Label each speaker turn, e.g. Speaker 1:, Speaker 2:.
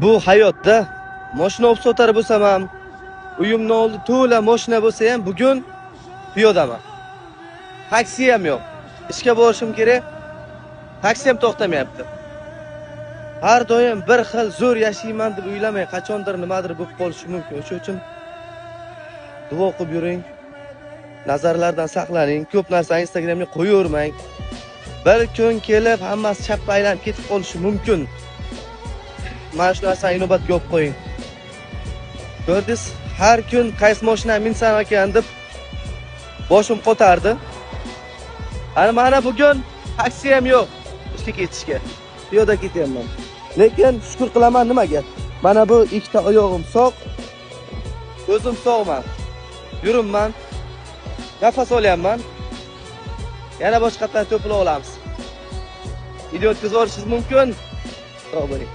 Speaker 1: Bu hayotda mashina olib sotar bo'lsam ham, uyimni oldi to'la mashina bo'lsa ham bugun piyodaman. Taksi ham yo'q. Ishga borishim kerak. Taksi ham to'xtamayapti. Har doim bir xil zo'r yashayman deb o'ylamay, qachondir nimadir bo'lib qolishi mumkin. Shuning uchun duo qilib yuring. Nazarlardan saqlaning. Ko'p narsa Instagramga qo'yavermang. Bir kun kelib hammasi chapga aylanib ketib qolishi mumkin. Mana shu narsani inobatga olib qo'ying. Ko'rdingiz, har kun qaysi mashina minsam ekan deb boshim qotardi. Mana bugun taksi ham yo'q ishga ketishga. Piyoda ketyapman. Lekin shukr qilaman nimaga? Mana bu ikkita oyog'im sog', ko'zim sog'man. Yuribman. Nafas olyapman. Yana boshqatdan to'plab olamiz. Video o'tkazib olishingiz mumkin. Sog' bo'ling.